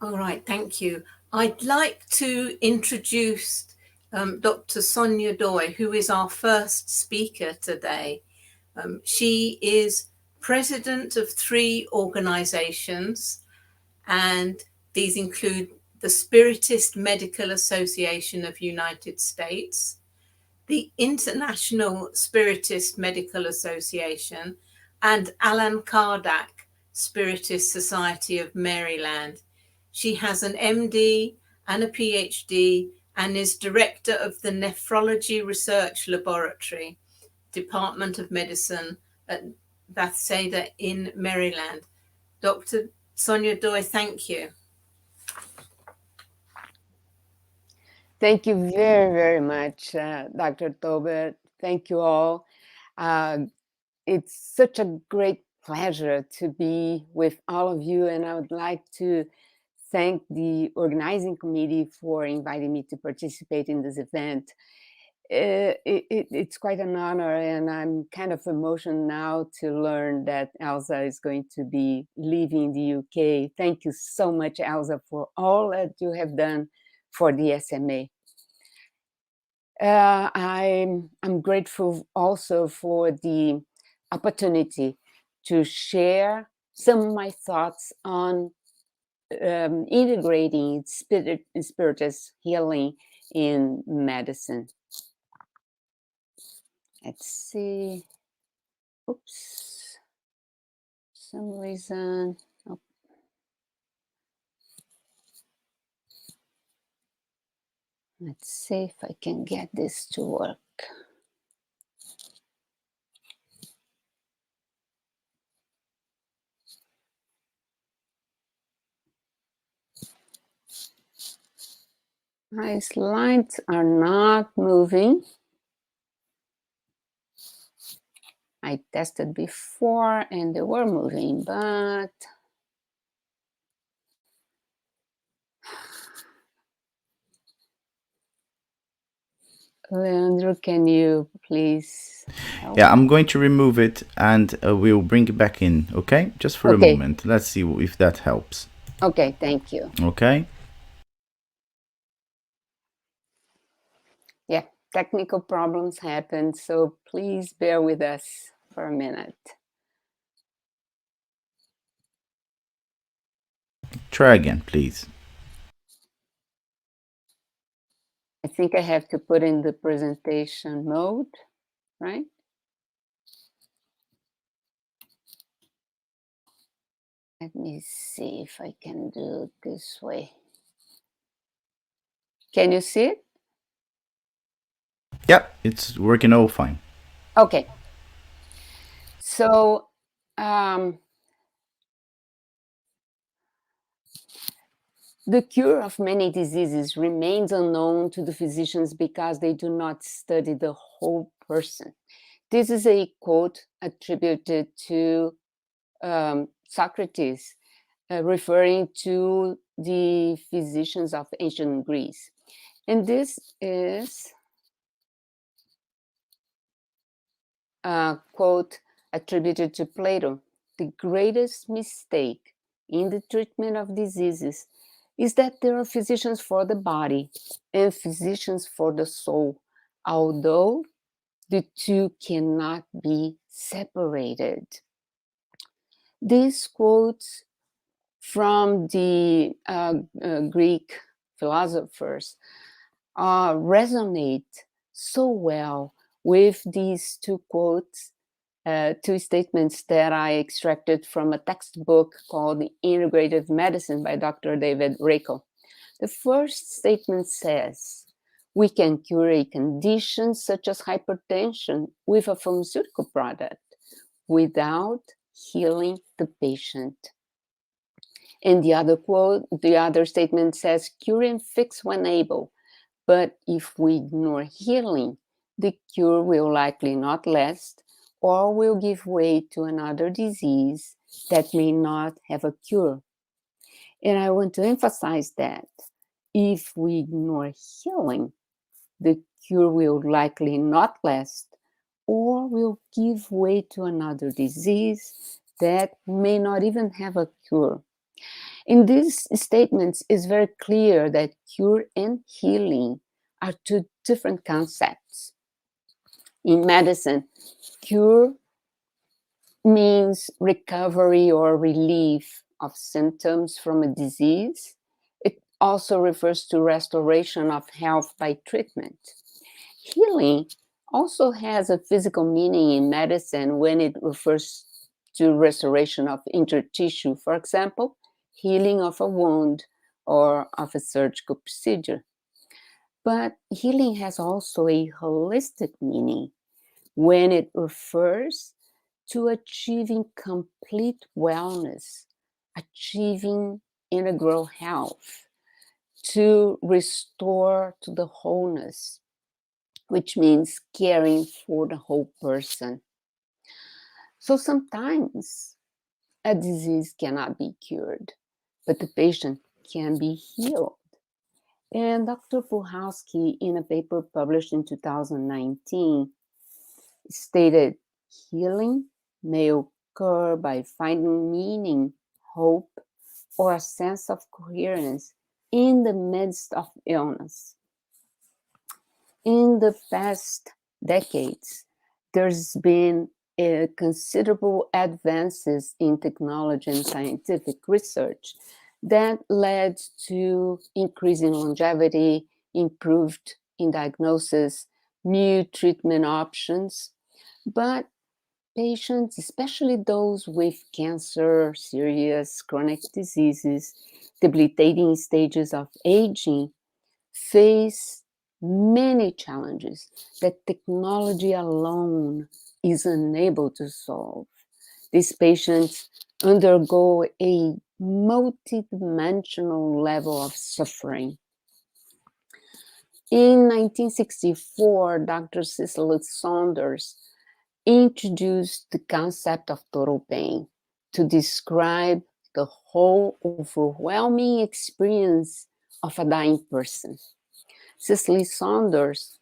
All right, thank you. I'd like to introduce Dr. Sonia Doy, who is our first speaker today. She is president of 3 organizations, and these include the Spiritist Medical Association of United States, the International Spiritist Medical Association, and Allan Kardec Spiritist Society of Maryland. She has an MD and a PhD and is director of the Nephrology Research Laboratory, Department of Medicine at Bethesda in Maryland. Dr. Sonia Doy, thank you. Thank you very, very much, Dr. Tobert. Thank you all. It's such a great pleasure to be with all of you, and I would like to thank the organizing committee for inviting me to participate in this event. It's quite an honor, and I'm kind of emotional now to learn that Elsa is going to be leaving the UK. Thank you so much, Elsa, for all that you have done for the SMA. I'm grateful also for the opportunity to share some of my thoughts on integrating spiritist healing in medicine. Let's see. Oops. For some reason. Oh. Let's see if I can get this to work. My slides are not moving. I tested before and they were moving, but Leandro, can you please help? Yeah, I'm going to remove it and we'll bring it back in, okay? Just for a moment. Let's see if that helps. Okay, thank you. Okay. Yeah, technical problems happen, so please bear with us for a minute. Try again, please. I think I have to put in the presentation mode, right? Let me see if I can do it this way. Can you see it? Yep, it's working all fine. Okay. So, the cure of many diseases remains unknown to the physicians because they do not study the whole person. This is a quote attributed to Socrates, referring to the physicians of ancient Greece. And this is a quote attributed to Plato. The greatest mistake in the treatment of diseases is that there are physicians for the body and physicians for the soul, although the two cannot be separated. These quotes from the Greek philosophers resonate so well with these two quotes, two statements that I extracted from a textbook called Integrative Medicine by Dr. David Rakel. The first statement says, we can cure a condition such as hypertension with a pharmaceutical product without healing the patient. And the other quote, the other statement says, cure and fix when able, but if we ignore healing, the cure will likely not last or will give way to another disease that may not have a cure. And I want to emphasize that if we ignore healing, the cure will likely not last or will give way to another disease that may not even have a cure. In these statements, it's very clear that cure and healing are two different concepts. In medicine, cure means recovery or relief of symptoms from a disease. It also refers to restoration of health by treatment. Healing also has a physical meaning in medicine when it refers to restoration of injured tissue, for example, healing of a wound or of a surgical procedure. But healing has also a holistic meaning when it refers to achieving complete wellness, achieving integral health, to restore to the wholeness, which means caring for the whole person. So sometimes a disease cannot be cured, but the patient can be healed. And Dr. Puhalski, in a paper published in 2019, stated healing may occur by finding meaning, hope, or a sense of coherence in the midst of illness. In the past decades, there's been considerable advances in technology and scientific research that led to increasing longevity, improved in diagnosis, new treatment options. But patients, especially those with cancer, serious chronic diseases, debilitating stages of aging, face many challenges that technology alone is unable to solve. These patients undergo a multidimensional level of suffering. In 1964, Dr. Cecil Saunders introduced the concept of total pain to describe the whole overwhelming experience of a dying person. Cecily Saunders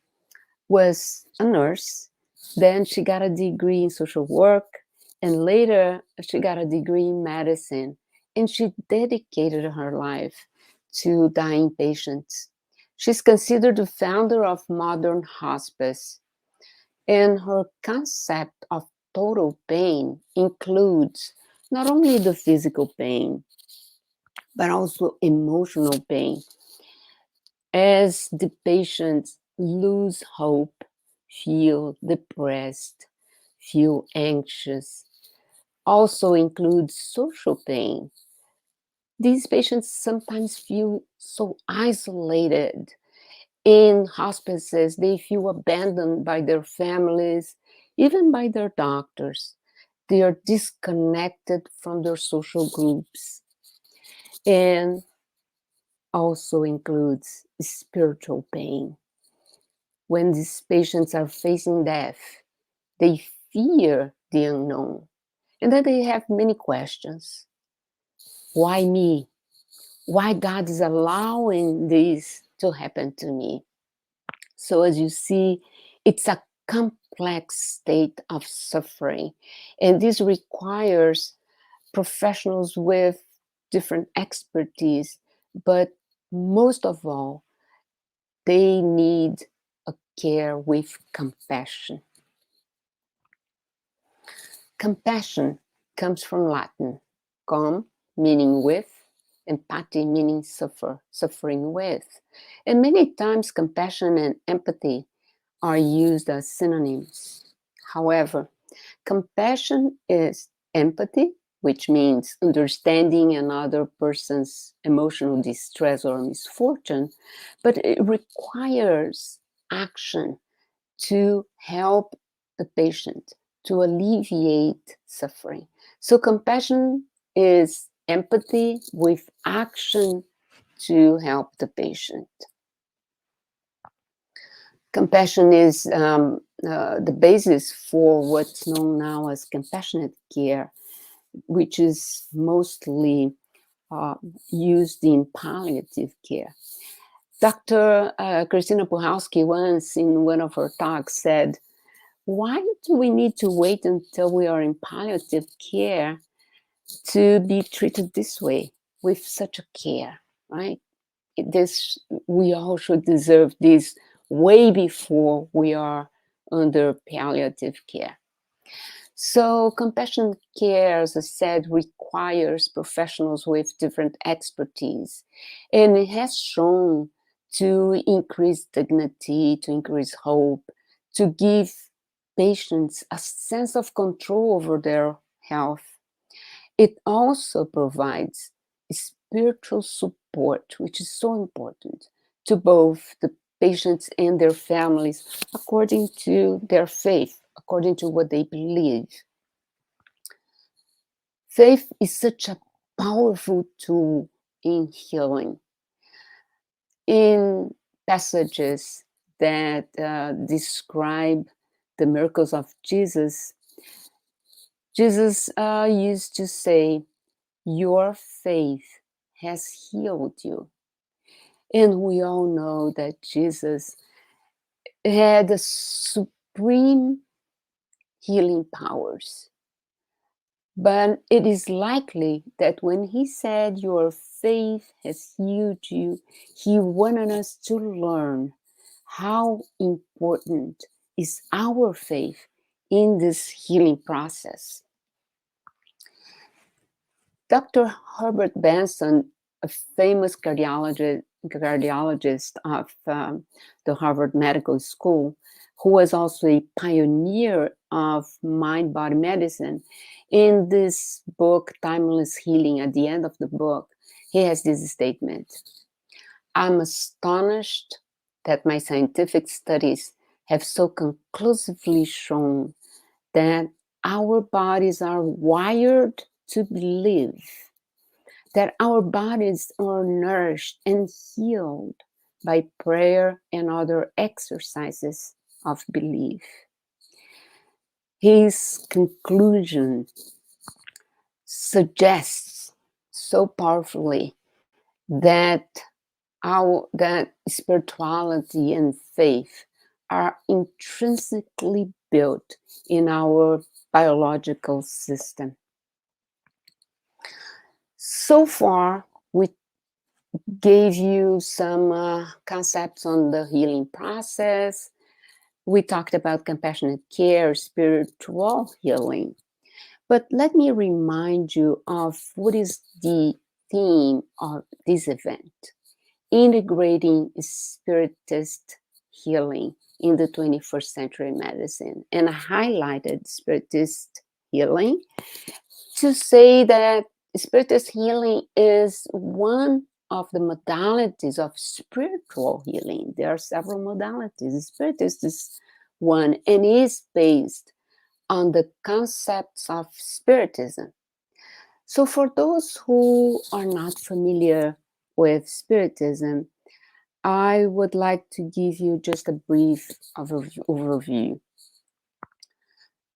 was a nurse, then she got a degree in social work, and later she got a degree in medicine, and she dedicated her life to dying patients. She's considered the founder of modern hospice, and her concept of total pain includes not only the physical pain, but also emotional pain. As the patients lose hope, feel depressed, feel anxious, also includes social pain. These patients sometimes feel so isolated. In hospices, they feel abandoned by their families, even by their doctors. They are disconnected from their social groups. And also includes spiritual pain. When these patients are facing death, they fear the unknown. And then they have many questions. Why me? Why God is allowing this to happen to me? So as you see, it's a complex state of suffering. And this requires professionals with different expertise, but most of all, they need a care with compassion. Compassion comes from Latin, com meaning with, and pati meaning suffer, suffering with. And many times compassion and empathy are used as synonyms. However, compassion is empathy, which means understanding another person's emotional distress or misfortune, but it requires action to help the patient, to alleviate suffering. So compassion is empathy with action to help the patient. Compassion is the basis for what's known now as compassionate care, which is mostly used in palliative care. Dr. Christina Puhalski once in one of her talks said, why do we need to wait until we are in palliative care to be treated this way? with such a care, right? We all should deserve this way before we are under palliative care. So compassionate care, as I said, requires professionals with different expertise, and it has shown to increase dignity, to increase hope, to give patients a sense of control over their health. It also provides spiritual support, which is so important, to both the patients and their families according to their faith, according to what they believe. Faith is such a powerful tool in healing. In passages that describe the miracles of Jesus, Jesus used to say, "Your faith has healed you." And we all know that Jesus had the supreme healing powers. But it is likely that when he said, "Your faith has healed you," he wanted us to learn how important is our faith in this healing process. Dr. Herbert Benson, a famous cardiologist of the Harvard Medical School, who was also a pioneer of mind-body medicine, in this book, Timeless Healing, at the end of the book, he has this statement: "I'm astonished that my scientific studies have so conclusively shown that our bodies are wired to believe, that our bodies are nourished and healed by prayer and other exercises of belief." His conclusion suggests so powerfully that that spirituality and faith are intrinsically built in our biological system. So far, we gave you some concepts on the healing process. We talked about compassionate care, spiritual healing. But let me remind you of what is the theme of this event: integrating Spiritist healing in the 21st century medicine. And I highlighted Spiritist healing to say that Spiritist healing is one of the modalities of spiritual healing. There are several modalities. Spiritist is one, and is based on the concepts of Spiritism. So for those who are not familiar with Spiritism, I would like to give you just a brief overview.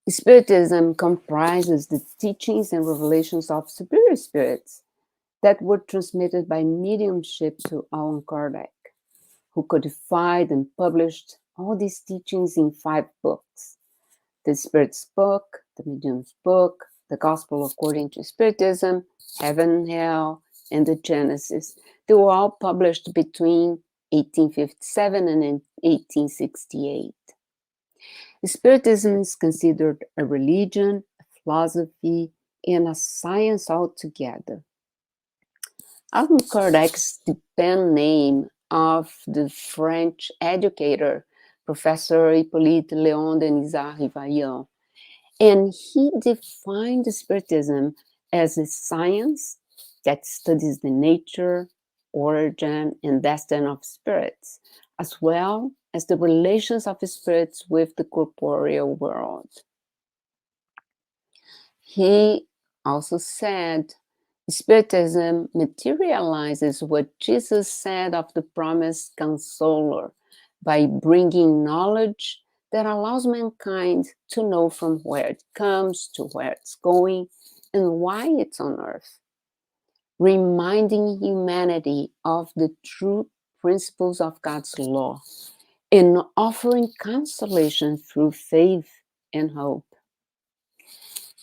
Spiritism comprises the teachings and revelations of superior spirits that were transmitted by mediumship to Allan Kardec, who codified and published all these teachings in 5 books: the Spirit's Book, the Medium's Book, the Gospel According to Spiritism, Heaven and Hell, and the Genesis. They were all published between 1857 and 1868. Spiritism is considered a religion, a philosophy, and a science altogether. Allan Kardec's the pen name of the French educator, Professor Hippolyte Léon Denisard Rivaillon, and he defined Spiritism as a science that studies the nature, origin, and destiny of spirits, as well as the relations of spirits with the corporeal world. He also said, Spiritism materializes what Jesus said of the promised consoler by bringing knowledge that allows mankind to know from where it comes to where it's going and why it's on earth, reminding humanity of the true principles of God's law and offering consolation through faith and hope.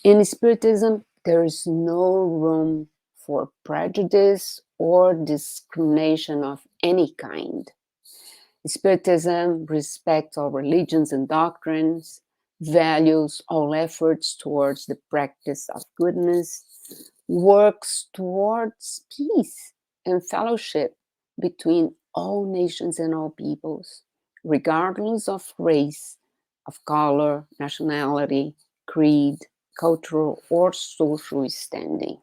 In Spiritism, there is no room for prejudice or discrimination of any kind. Spiritism respects all religions and doctrines, values all efforts towards the practice of goodness, works towards peace and fellowship between all nations and all peoples, regardless of race, of color, nationality, creed, cultural, or social standing.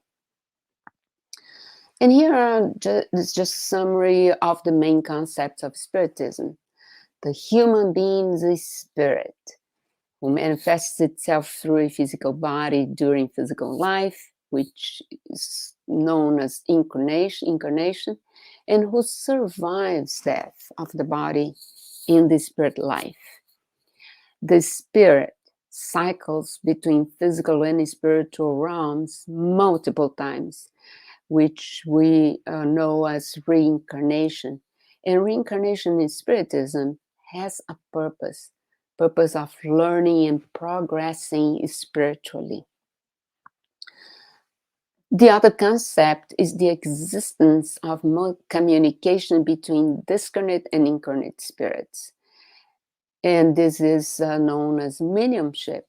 And here is just a summary of the main concepts of Spiritism. The human being is a spirit who manifests itself through a physical body during physical life, which is known as incarnation, and who survives death of the body in the spirit life. The spirit cycles between physical and spiritual realms multiple times, which we know as reincarnation. And reincarnation in Spiritism has a purpose of learning and progressing spiritually. The other concept is the existence of communication between discarnate and incarnate spirits. And this is known as mediumship.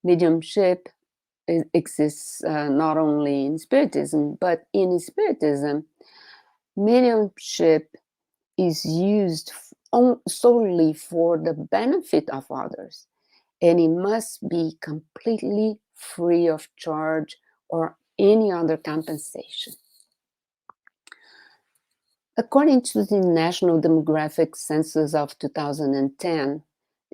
Mediumship exists not only in Spiritism, but in Spiritism, mediumship is used solely for the benefit of others, and it must be completely free of charge or any other compensation. According to the National Demographic Census of 2010,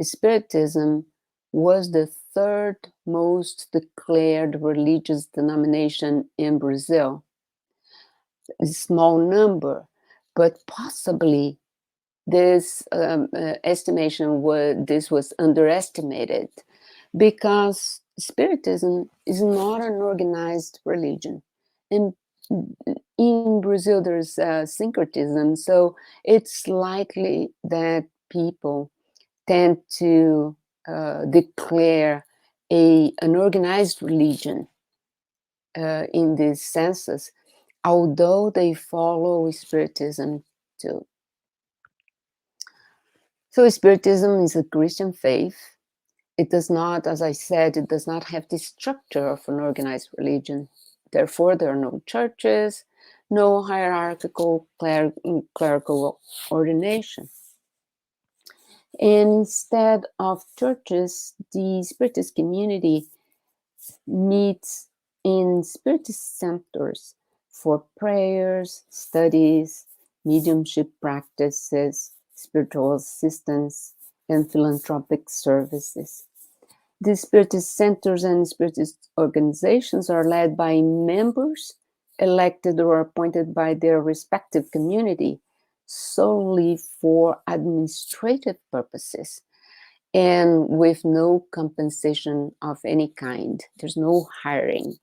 Spiritism was the third most declared religious denomination in Brazil. A small number, but possibly this estimation was underestimated, because Spiritism is not an organized religion. In Brazil, there's syncretism, so it's likely that people tend to declare an organized religion in this census, although they follow Spiritism too. So Spiritism is a Christian faith. It does not, as I said, it does not have the structure of an organized religion. Therefore, there are no churches, no hierarchical clerical ordination. And instead of churches, the Spiritist community meets in Spiritist centers for prayers, studies, mediumship practices, spiritual assistance, and philanthropic services. The Spiritist centers and Spiritist organizations are led by members elected or appointed by their respective community solely for administrative purposes and with no compensation of any kind. There's no hiring.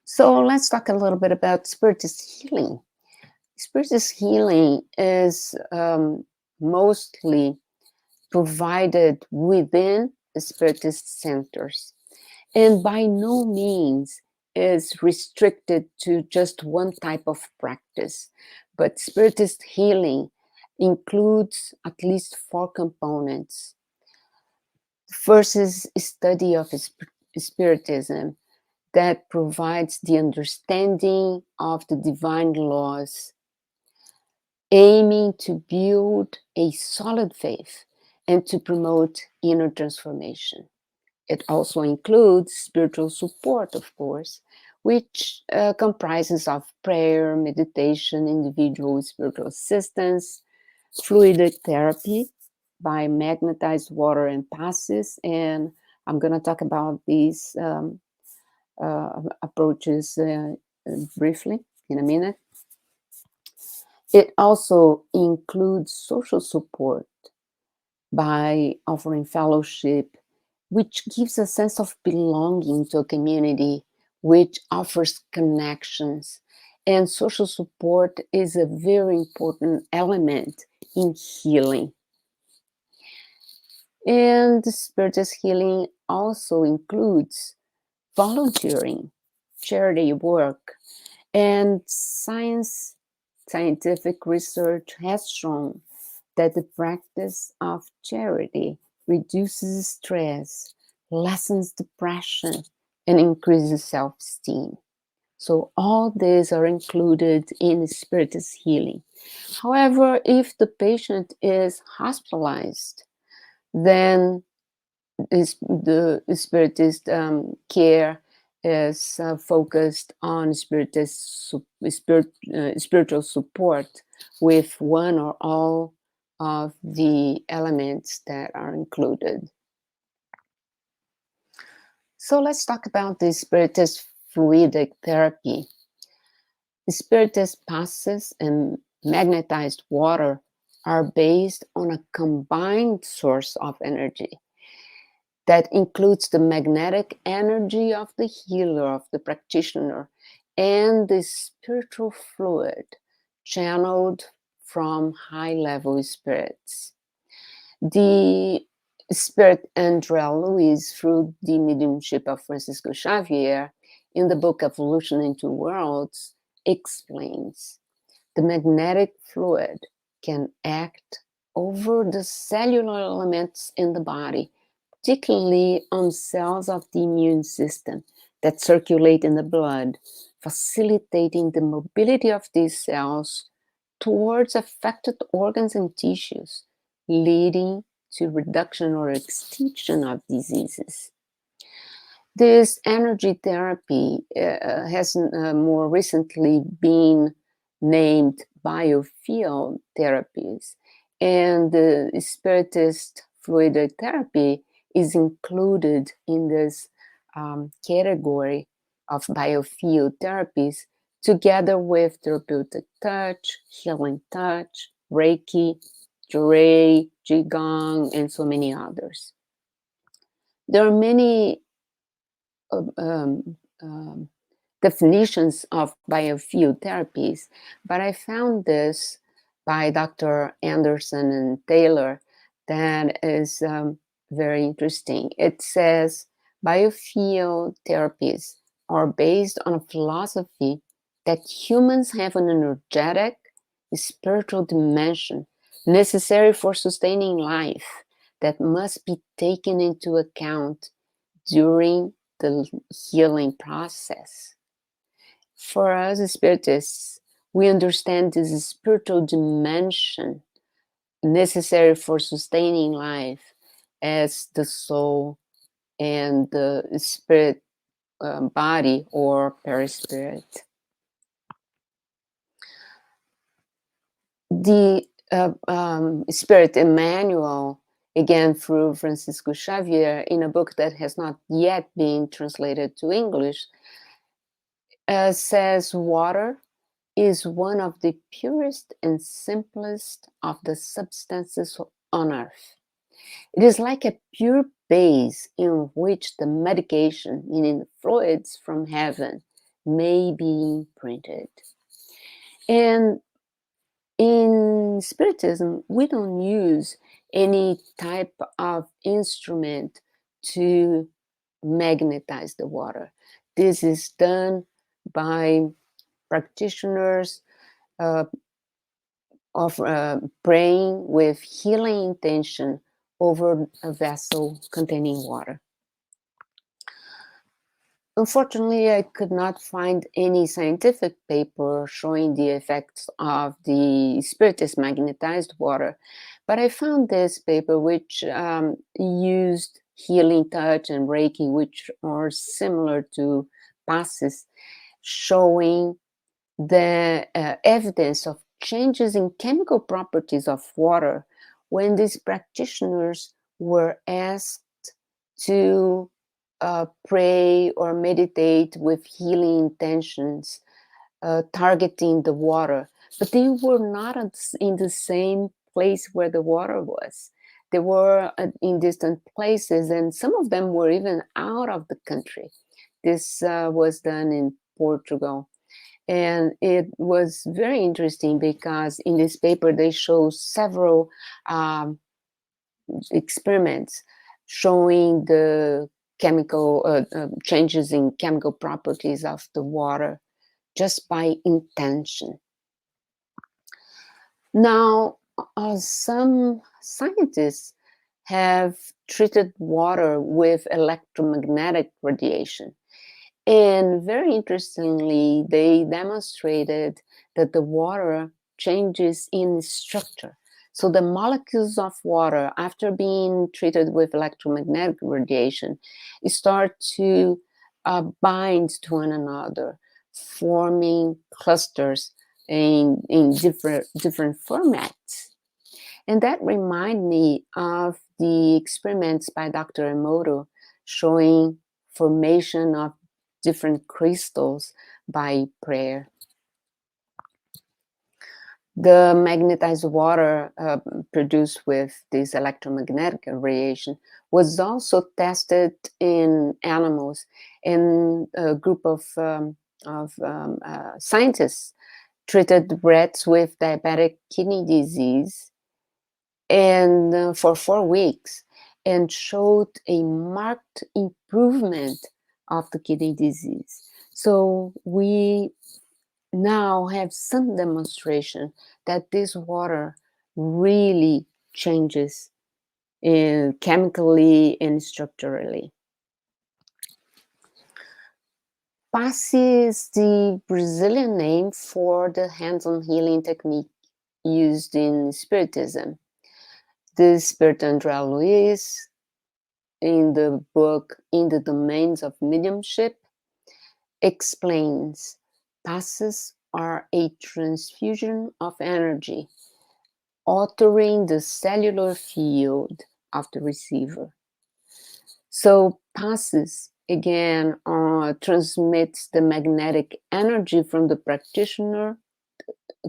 So let's talk a little bit about Spiritist healing. Spiritist healing is mostly provided within the Spiritist centers, and by no means is restricted to just one type of practice. But Spiritist healing includes at least 4 components. The first is a study of Spiritism that provides the understanding of the divine laws, aiming to build a solid faith and to promote inner transformation. It also includes spiritual support, of course, which comprises of prayer, meditation, individual spiritual assistance, fluidic therapy by magnetized water and passes, and I'm going to talk about these approaches briefly in a minute. It also includes social support by offering fellowship, which gives a sense of belonging to a community, which offers connections. And social support is a very important element in healing. And Spiritist healing also includes volunteering, charity work, and scientific research has shown that the practice of charity reduces stress, lessens depression, and increases self-esteem. So all these are included in Spiritist healing. However, if the patient is hospitalized, then the Spiritist care is focused on spiritual support with one or all of the elements that are included. So let's talk about the Spiritist fluidic therapy. Spiritist passes and magnetized water are based on a combined source of energy that includes the magnetic energy of the healer, of the practitioner, and the spiritual fluid channeled from high-level spirits. The spirit Andrea Luiz, through the mediumship of Francisco Xavier, in the book Evolution in Two Worlds, explains the magnetic fluid can act over the cellular elements in the body, particularly on cells of the immune system that circulate in the blood, facilitating the mobility of these cells towards affected organs and tissues, leading to reduction or extinction of diseases. This energy therapy has more recently been named biofield therapies, and the Spiritist fluid therapy is included in this category of biofield therapies, together with therapeutic touch, healing touch, Reiki, Jurei, Qigong, and so many others. There are many definitions of biofield therapies, but I found this by Dr. Anderson and Taylor that is very interesting. It says biofield therapies are based on a philosophy that humans have an energetic, spiritual dimension necessary for sustaining life that must be taken into account during the healing process. For us Spiritists, we understand this spiritual dimension necessary for sustaining life as the soul and the spirit body or perispirit. The Spirit Emmanuel, again through Francisco Xavier, in a book that has not yet been translated to English, says water is one of the purest and simplest of the substances on earth. It is like a pure base in which the medication, meaning the fluids from heaven, may be imprinted. And in Spiritism, we don't use any type of instrument to magnetize the water. This is done by practitioners of praying with healing intention over a vessel containing water. Unfortunately, I could not find any scientific paper showing the effects of the Spiritist magnetized water, but I found this paper which used healing touch and Reiki, which are similar to passes, showing the evidence of changes in chemical properties of water when these practitioners were asked to pray or meditate with healing intentions, targeting the water. But they were not in the same place where the water was. They were in distant places, and some of them were even out of the country. This was done in Portugal. And it was very interesting because in this paper they show several experiments showing the chemical changes in chemical properties of the water just by intention. Now, some scientists have treated water with electromagnetic radiation. And very interestingly, they demonstrated that the water changes in structure. So the molecules of water, after being treated with electromagnetic radiation, start to bind to one another, forming clusters in different formats. And that reminds me of the experiments by Dr. Emoto showing formation of different crystals by prayer. The magnetized water produced with this electromagnetic radiation was also tested in animals, and a group of scientists treated rats with diabetic kidney disease and for 4 weeks, and showed a marked improvement of the kidney disease. So we now have some demonstration that this water really changes chemically and structurally. Passe is the Brazilian name for the hands-on healing technique used in Spiritism. The Spirit André Luiz, in the book In the Domains of Mediumship, explains passes are a transfusion of energy, altering the cellular field of the receiver. So passes, again, transmits the magnetic energy from the practitioner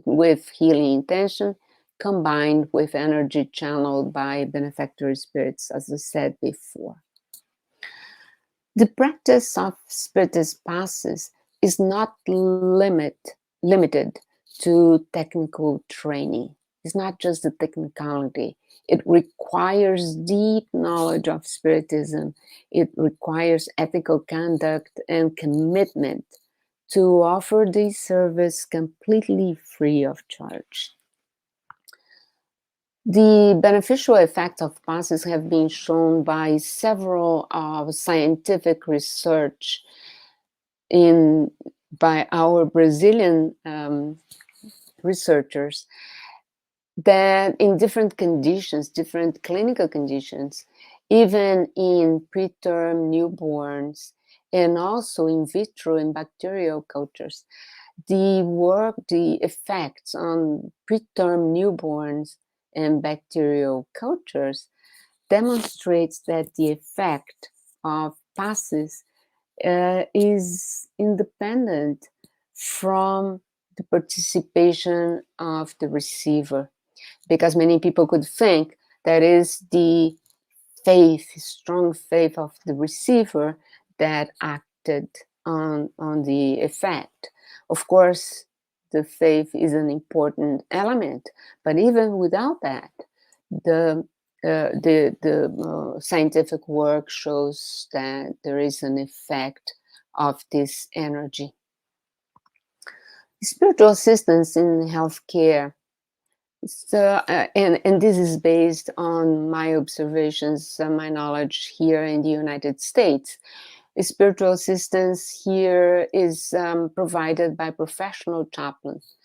with healing intention, combined with energy channeled by benefactor spirits, as I said before. The practice of Spiritist passes is not limited to technical training. It's not just the technicality. It requires deep knowledge of Spiritism. It requires ethical conduct and commitment to offer this service completely free of charge. The beneficial effects of passes have been shown by several scientific research by our Brazilian researchers, that in different conditions, different clinical conditions, even in preterm newborns and also in vitro and bacterial cultures, the effects on preterm newborns and bacterial cultures demonstrates that the effect of passes is independent from the participation of the receiver, because many people could think that is the faith, strong faith of the receiver that acted on the effect. Of course, the faith is an important element, but even without that, the scientific work shows that there is an effect of this energy. Spiritual assistance in healthcare. So, and this is based on my observations and my knowledge here in the United States. Spiritual assistance here is provided by professional chaplains.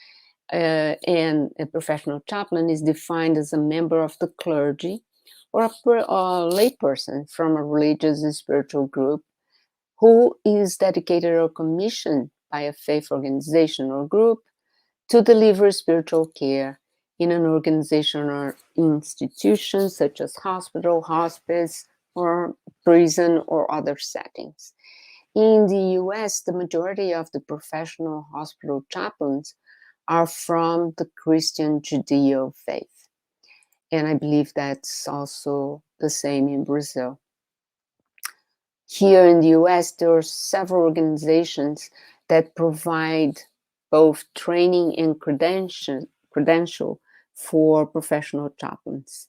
And a professional chaplain is defined as a member of the clergy or a layperson from a religious and spiritual group who is dedicated or commissioned by a faith organization or group to deliver spiritual care in an organization or institution such as hospital, hospice, or prison or other settings. In the US, the majority of the professional hospital chaplains are from the Christian Judeo faith. And I believe that's also the same in Brazil. Here in the US, there are several organizations that provide both training and credential for professional chaplains.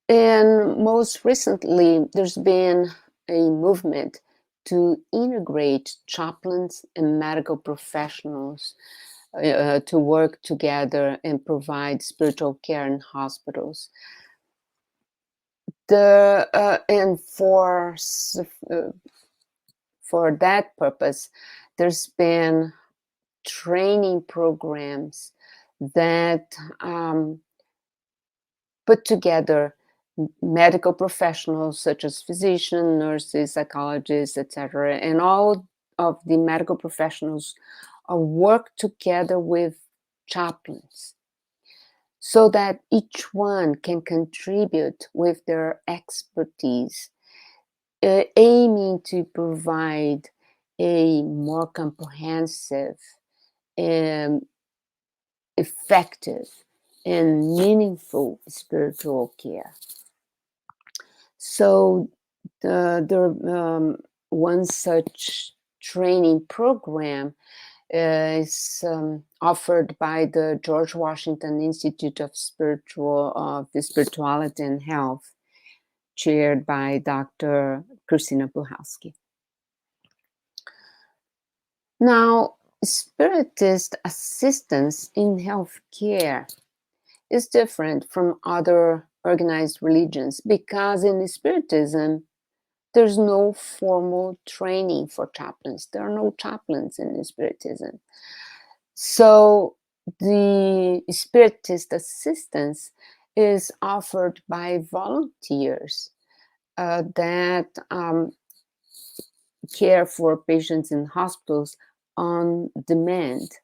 And most recently, there's been a movement to integrate chaplains and medical professionals to work together and provide spiritual care in hospitals. And for that purpose, there's been training programs that put together medical professionals such as physicians, nurses, psychologists, etc., and all of the medical professionals work together with chaplains so that each one can contribute with their expertise, aiming to provide a more comprehensive and effective and meaningful spiritual care. So one such training program is offered by the George Washington Institute of Spirituality and Health, chaired by Dr. Christina Puhalski. Now, Spiritist assistance in healthcare is different from other organized religions because in Spiritism, there's no formal training for chaplains. There are no chaplains in Spiritism. So the Spiritist assistance is offered by volunteers that care for patients in hospitals on demand.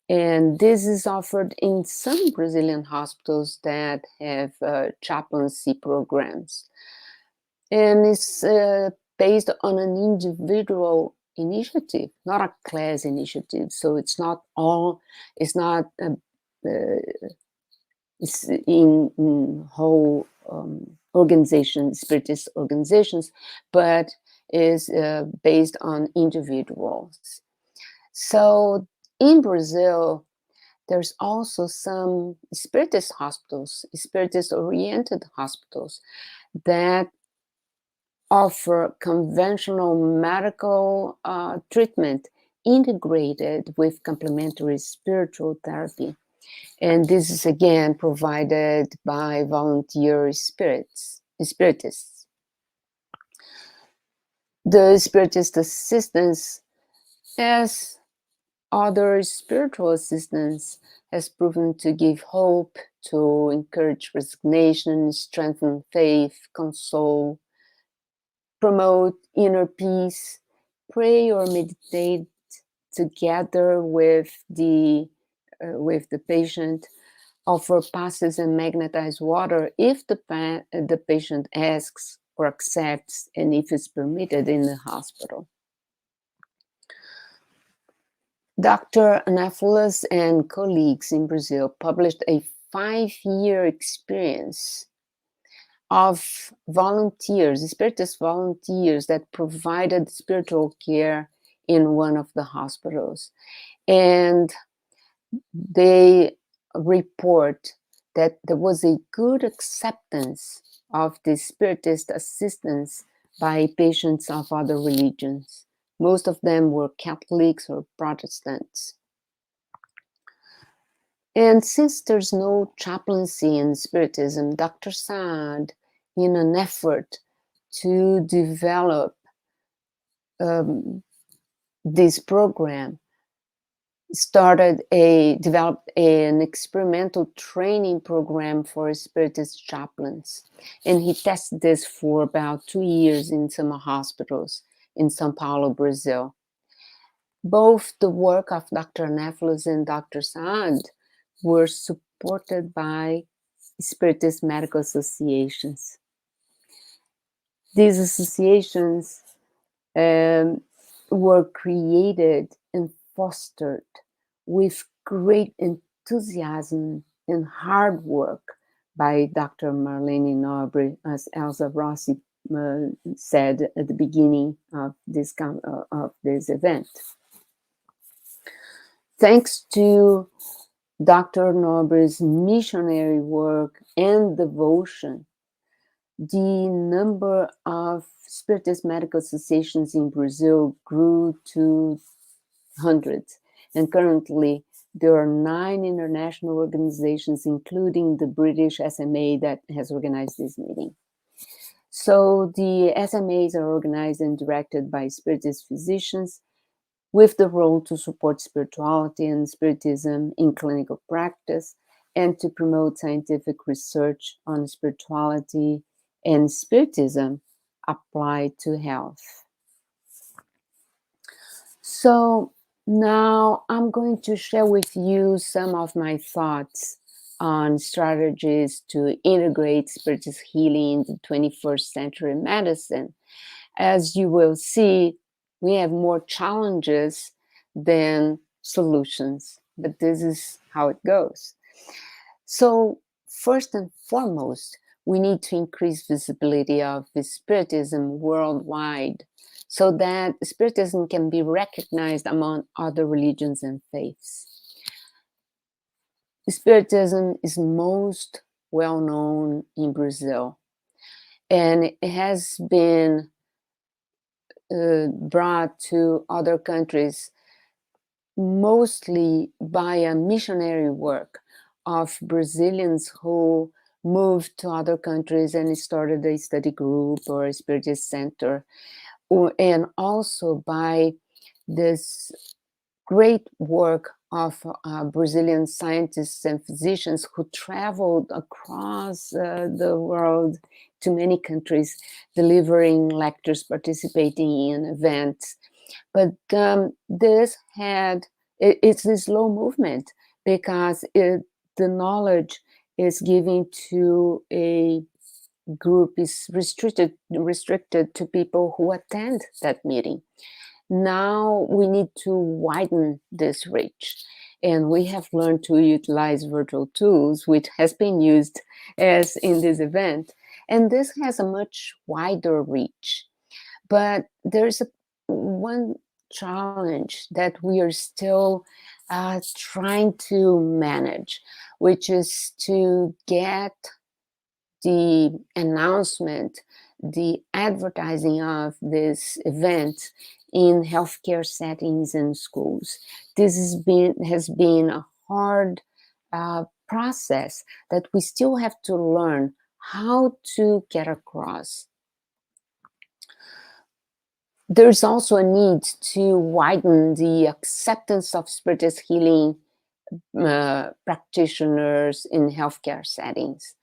And this is offered in some Brazilian hospitals that have chaplaincy programs. And it's based on an individual initiative, not a class initiative. So it's not it's in whole organizations, Spiritist organizations, but is based on individuals. So in Brazil, there's also some Spiritist hospitals, Spiritist-oriented hospitals that offer conventional medical treatment integrated with complementary spiritual therapy. And this is again provided by volunteer spiritists. The Spiritist assistance, as other spiritual assistance, has proven to give hope, to encourage resignation, strengthen faith, console, promote inner peace, pray or meditate together with the patient, offer passes and magnetized water if the patient asks or accepts, and if it's permitted in the hospital. Dr. Anáfolas and colleagues in Brazil published a 5-year experience of volunteers, Spiritist volunteers that provided spiritual care in one of the hospitals. And they report that there was a good acceptance of the Spiritist assistance by patients of other religions. Most of them were Catholics or Protestants. And since there's no chaplaincy in Spiritism, Dr. Saad, in an effort to develop this program, developed an experimental training program for Spiritist chaplains. And he tested this for about 2 years in some hospitals in São Paulo, Brazil. Both the work of Dr. Anáfolas and Dr. Saad were supported by Spiritist medical associations. These associations were created and fostered with great enthusiasm and hard work by Dr. Marlene Nobre, as Elsa Rossi said at the beginning of this event. Thanks to Dr. Nobre's missionary work and devotion, the number of Spiritist medical associations in Brazil grew to hundreds. And currently, there are 9 international organizations, including the British SMA, that has organized this meeting. So the SMAs are organized and directed by Spiritist physicians with the role to support spirituality and Spiritism in clinical practice and to promote scientific research on spirituality and Spiritism applied to health. So now I'm going to share with you some of my thoughts on strategies to integrate Spiritist healing in the 21st century medicine. As you will see, we have more challenges than solutions, but this is how it goes. So first and foremost, we need to increase visibility of the Spiritism worldwide so that Spiritism can be recognized among other religions and faiths. Spiritism is most well known in Brazil, and it has been brought to other countries mostly by a missionary work of Brazilians who moved to other countries and started a study group or a Spiritist center, and also by this great work of Brazilian scientists and physicians who traveled across the world to many countries, delivering lectures, participating in events. But it's a slow movement because the knowledge is given to a group, is restricted to people who attend that meeting. Now we need to widen this reach, and we have learned to utilize virtual tools, which has been used as in this event, and this has a much wider reach. But there's one challenge that we are still trying to manage, which is to get the announcement, the advertising of this event in healthcare settings and schools. This has been a hard process that we still have to learn how to get across. There's also a need to widen the acceptance of Spiritist healing practitioners in healthcare settings.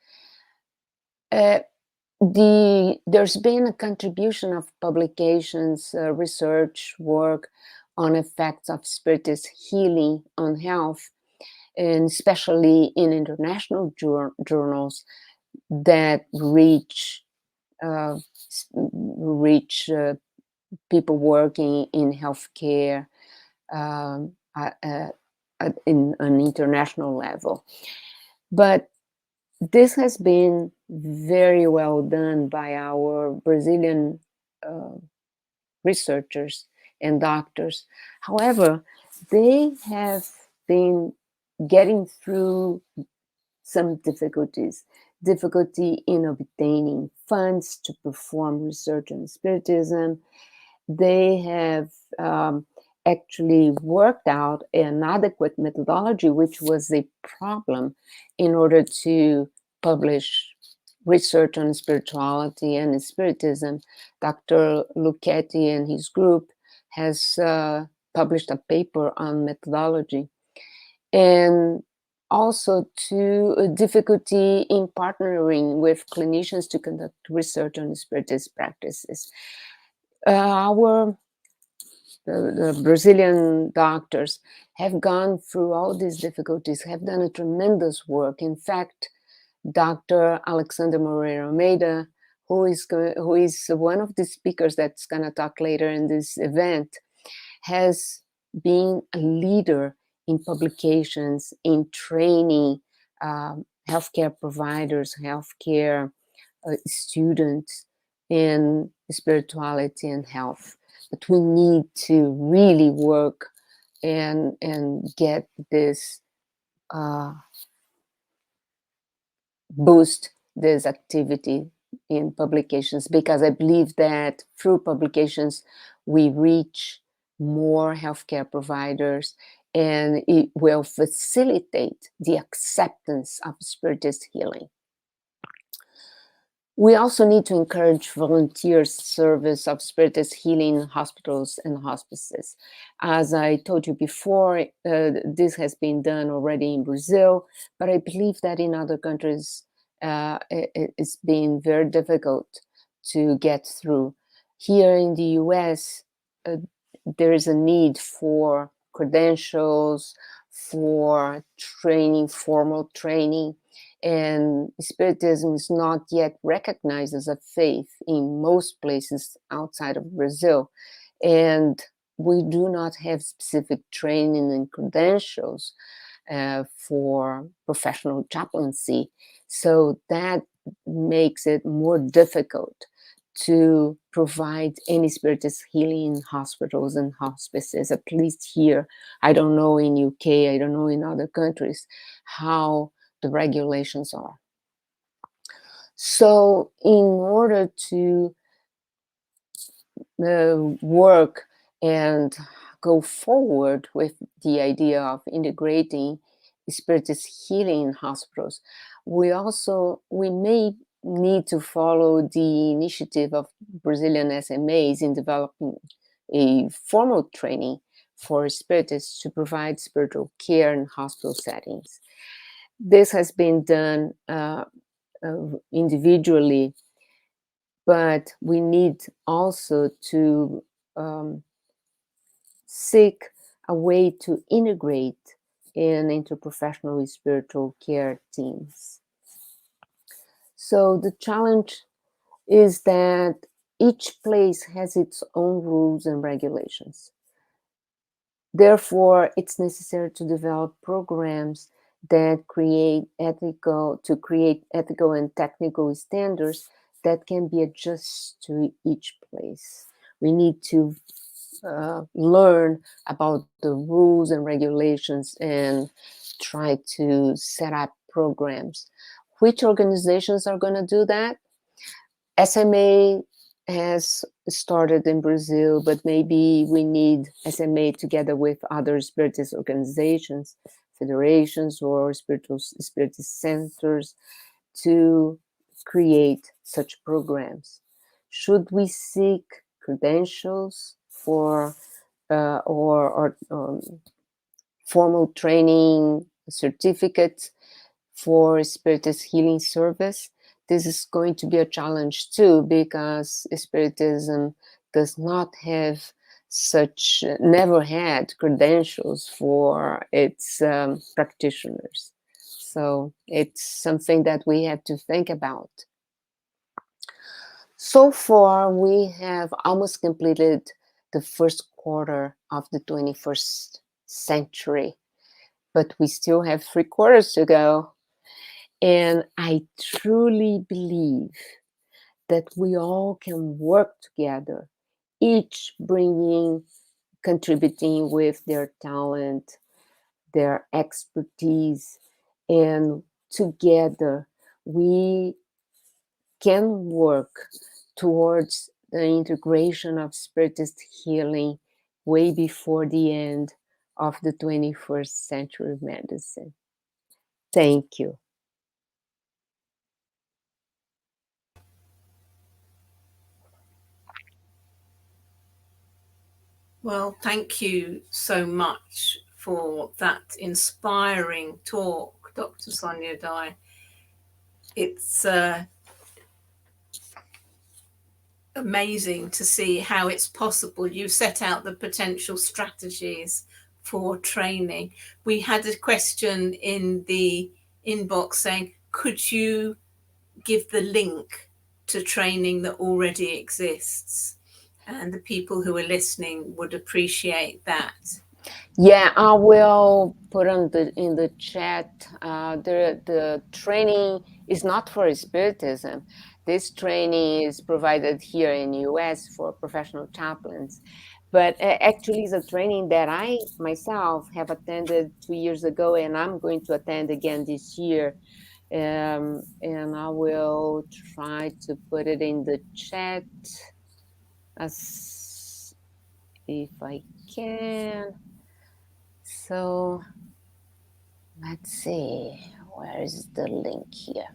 There's been a contribution of publications, research work on effects of Spiritist healing on health, and especially in international journals that reach people working in healthcare in an international level. But this has been very well done by our Brazilian researchers and doctors. However, they have been getting through some difficulty in obtaining funds to perform research on Spiritism. They have actually worked out an adequate methodology, which was a problem in order to publish research on spirituality and Spiritism. Dr. Lucchetti and his group has published a paper on methodology. And also to a difficulty in partnering with clinicians to conduct research on Spiritist practices. The Brazilian doctors have gone through all these difficulties, have done a tremendous work. In fact, Dr. Alexander Moreira Almeida, who is one of the speakers that's going to talk later in this event, has been a leader in publications, in training healthcare providers, healthcare students in spirituality and health. But we need to really work and get this boost this activity in publications, because I believe that through publications we reach more healthcare providers, and it will facilitate the acceptance of Spiritist healing. We also need to encourage volunteer service of Spiritist healing in hospitals and hospices. As I told you before, this has been done already in Brazil, but I believe that in other countries it's been very difficult to get through. Here in the US, there is a need for credentials, for training, formal training, and Spiritism is not yet recognized as a faith in most places outside of Brazil. And we do not have specific training and credentials for professional chaplaincy. So that makes it more difficult to provide any Spiritist healing in hospitals and hospices, at least here. I don't know in UK, I don't know in other countries how the regulations are. So in order to work and go forward with the idea of integrating Spiritist healing in hospitals, we may need to follow the initiative of Brazilian SMAs in developing a formal training for Spiritists to provide spiritual care in hospital settings. This has been done individually, but we need also to seek a way to integrate in interprofessional spiritual care teams. So the challenge is that each place has its own rules and regulations. Therefore, it's necessary to develop programs that create ethical and technical standards that can be adjusted to each place. We need to learn about the rules and regulations and try to set up programs. Which organizations are going to do that? SMA has started in Brazil, but maybe we need SMA together with other Spiritist organizations, federations, or Spiritist centers to create such programs. Should we seek credentials for or formal training certificates for Spiritist healing service? This is going to be a challenge too, because Spiritism does not have never had credentials for its practitioners. So it's something that we have to think about. So far, we have almost completed the first quarter of the 21st century, but we still have 3 quarters to go. And I truly believe that we all can work together, each contributing with their talent, their expertise, and together we can work towards the integration of Spiritist healing way before the end of the 21st century medicine. Thank you. Well, thank you so much for that inspiring talk, Dr. Sonia Dye. It's amazing to see how it's possible. You set out the potential strategies for training. We had a question in the inbox saying, could you give the link to training that already exists? And the people who are listening would appreciate that. Yeah, I will put in the chat. The training is not for Spiritism. This training is provided here in US for professional chaplains, but actually it's a training that I myself have attended 2 years ago, and I'm going to attend again this year. And I will try to put it in the chat as if I can. So let's see, where is the link here?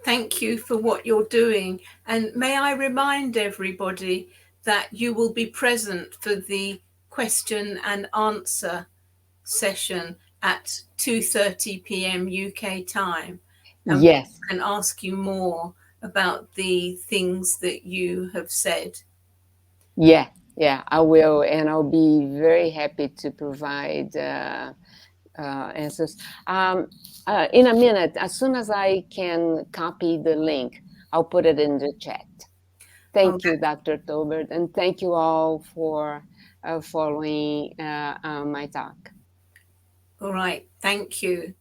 Thank you for what you're doing. And may I remind everybody that you will be present for the question and answer session at 2:30 p.m. UK time. And Yes. we can ask you more about the things that you have said. Yeah, I will. And I'll be very happy to provide answers. In a minute, as soon as I can copy the link, I'll put it in the chat. Thank you, Dr. Tolbert, and thank you all for following my talk. All right, thank you.